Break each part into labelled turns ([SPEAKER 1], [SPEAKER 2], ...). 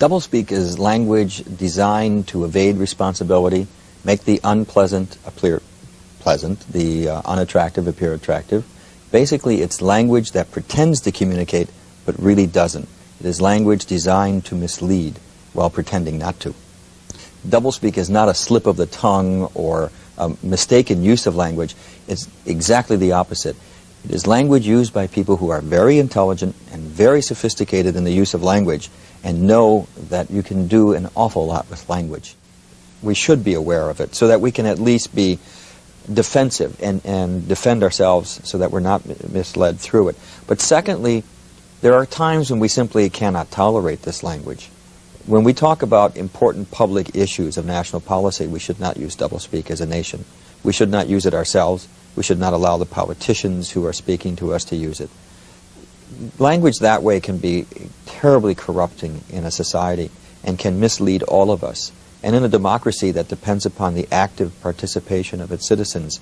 [SPEAKER 1] Doublespeak is language designed to evade responsibility, make the unpleasant appear pleasant, the unattractive appear attractive. Basically, it's language that pretends to communicate but really doesn't. It is language designed to mislead while pretending not to. Doublespeak is not a slip of the tongue or a mistaken use of language. It's exactly the opposite. It is language used by people who are very intelligent and very sophisticated in the use of language and know that you can do an awful lot with language. We should be aware of it so that we can at least be defensive and defend ourselves so that we're not misled through it. But secondly, there are times when we simply cannot tolerate this language. When we talk about important public issues of national policy, we should not use doublespeak as a nation. We should not use it ourselves. We should not allow the politicians who are speaking to us to use it. Language that way can be terribly corrupting in a society and can mislead all of us. And in a democracy that depends upon the active participation of its citizens,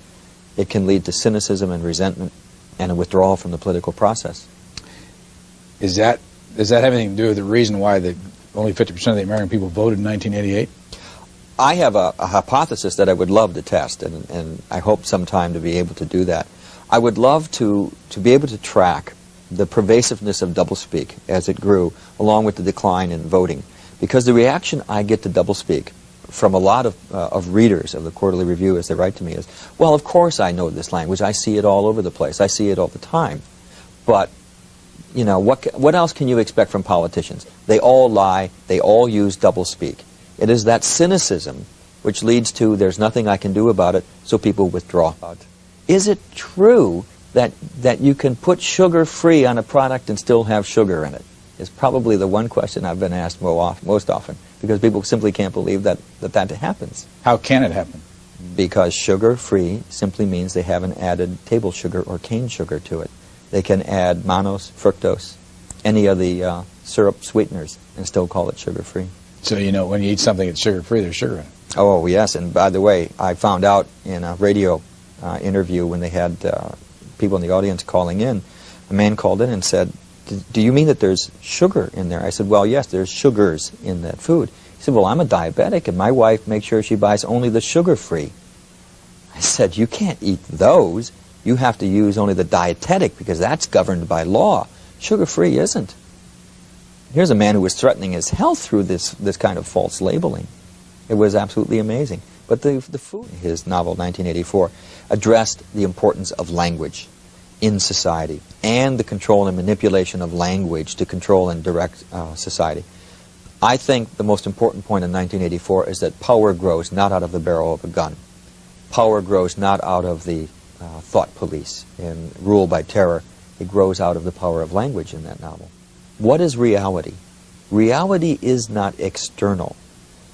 [SPEAKER 1] it can lead to cynicism and resentment and a withdrawal from the political process.
[SPEAKER 2] Does that have anything to do with the reason why only 50% of the American people voted in 1988?
[SPEAKER 1] I have a hypothesis that I would love to test, and I hope sometime to be able to do that. I would love to be able to track the pervasiveness of doublespeak as it grew, along with the decline in voting. Because the reaction I get to doublespeak from a lot of readers of the Quarterly Review as they write to me is, well, of course I know this language. I see it all over the place. I see it all the time. But, you know, what else can you expect from politicians? They all lie. They all use doublespeak. It is that cynicism which leads to there's nothing I can do about it, so people withdraw. Is it true that you can put sugar-free on a product and still have sugar in it? Is probably the one question I've been asked most often, because people simply can't believe that happens.
[SPEAKER 2] How can it happen?
[SPEAKER 1] Because sugar-free simply means they haven't added table sugar or cane sugar to it. They can add mannose, fructose, any of the syrup sweeteners, and still call it sugar-free.
[SPEAKER 2] So, you know, when you eat something that's sugar-free, there's sugar in it.
[SPEAKER 1] Oh, yes, and by the way, I found out in a radio interview when they had people in the audience calling in, a man called in and said, do you mean that there's sugar in there? I said, well, yes, there's sugars in that food. He said, well, I'm a diabetic, and my wife makes sure she buys only the sugar-free. I said, you can't eat those. You have to use only the dietetic, because that's governed by law. Sugar-free isn't. Here's a man who was threatening his health through this kind of false labeling. It was absolutely amazing. But the food, his novel, 1984, addressed the importance of language in society and the control and manipulation of language to control and direct society. I think the most important point in 1984 is that power grows not out of the barrel of a gun. Power grows not out of the thought police and rule by terror. It grows out of the power of language in that novel. What is reality? Reality is not external.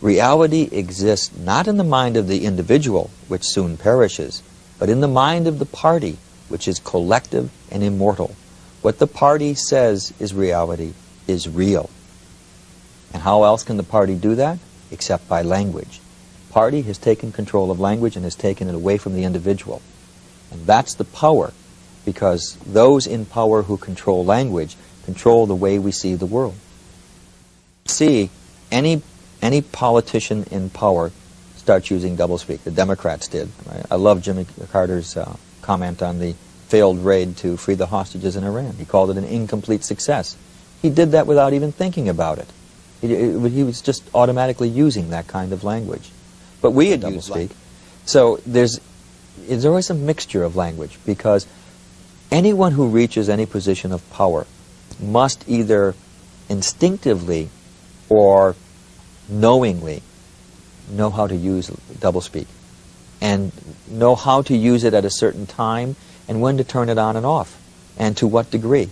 [SPEAKER 1] Reality exists not in the mind of the individual, which soon perishes, but in the mind of the party, which is collective and immortal. What the party says is reality is real. And how else can the party do that? Except by language. The party has taken control of language and has taken it away from the individual. And that's the power, because those in power who control language control the way we see the world. See, any politician in power starts using doublespeak. The Democrats did. Right? I love Jimmy Carter's comment on the failed raid to free the hostages in Iran. He called it an incomplete success. He did that without even thinking about it. He was just automatically using that kind of language. But we had doublespeak. So there's always a mixture of language, because anyone who reaches any position of power must either instinctively or knowingly know how to use doublespeak and know how to use it at a certain time and when to turn it on and off and to what degree.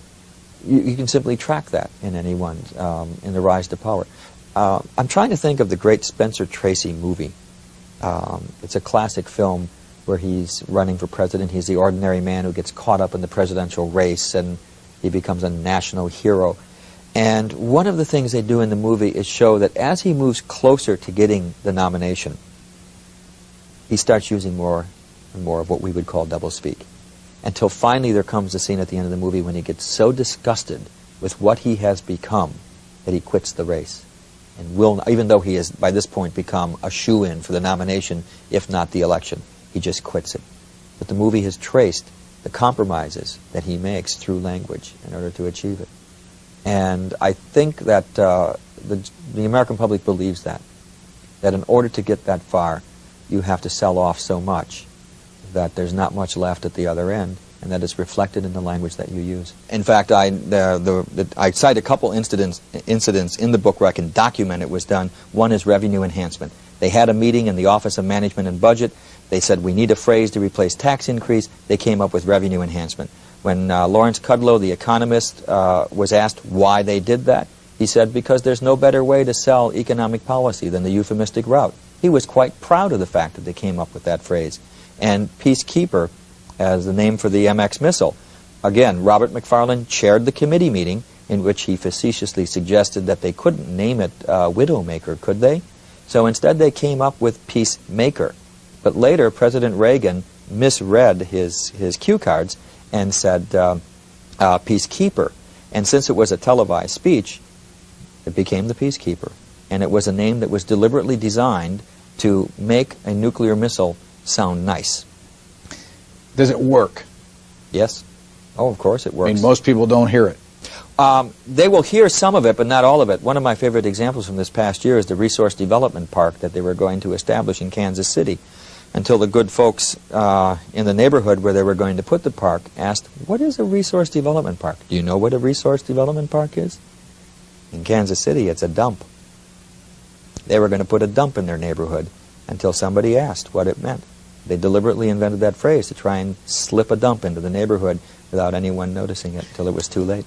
[SPEAKER 1] You can simply track that in anyone in the rise to power. I'm trying to think of the great Spencer Tracy movie. It's a classic film where he's running for president. He's the ordinary man who gets caught up in the presidential race, and he becomes a national hero. And one of the things they do in the movie is show that as he moves closer to getting the nomination, he starts using more and more of what we would call doublespeak. Until finally there comes a scene at the end of the movie when he gets so disgusted with what he has become that he quits the race. and will, even though he has by this point become a shoo-in for the nomination, if not the election. He just quits it. But the movie has traced the compromises that he makes through language in order to achieve it. And I think that the American public believes that in order to get that far, you have to sell off so much that there's not much left at the other end, and that is reflected in the language that you use. In fact, I cite a couple incidents in the book where I can document it was done. One is revenue enhancement. They had a meeting in the Office of Management and Budget. They said, we need a phrase to replace tax increase. They came up with revenue enhancement. When Lawrence Kudlow, the economist, was asked why they did that, he said, because there's no better way to sell economic policy than the euphemistic route. He was quite proud of the fact that they came up with that phrase. And Peacekeeper, as the name for the MX missile, again, Robert McFarland chaired the committee meeting in which he facetiously suggested that they couldn't name it Widowmaker, could they? So instead they came up with Peacemaker. But later, President Reagan misread his cue cards and said Peacekeeper. And since it was a televised speech, it became the Peacekeeper. And it was a name that was deliberately designed to make a nuclear missile sound nice.
[SPEAKER 2] Does it work?
[SPEAKER 1] Yes. Oh, of course it works.
[SPEAKER 2] I mean, most people don't hear it.
[SPEAKER 1] They will hear some of it, but not all of it. One of my favorite examples from this past year is the Resource Development Park that they were going to establish in Kansas City, until the good folks in the neighborhood where they were going to put the park asked, what is a Resource Development Park? Do you know what a Resource Development Park is? In Kansas City, it's a dump. They were going to put a dump in their neighborhood until somebody asked what it meant. They deliberately invented that phrase to try and slip a dump into the neighborhood without anyone noticing it until it was too late.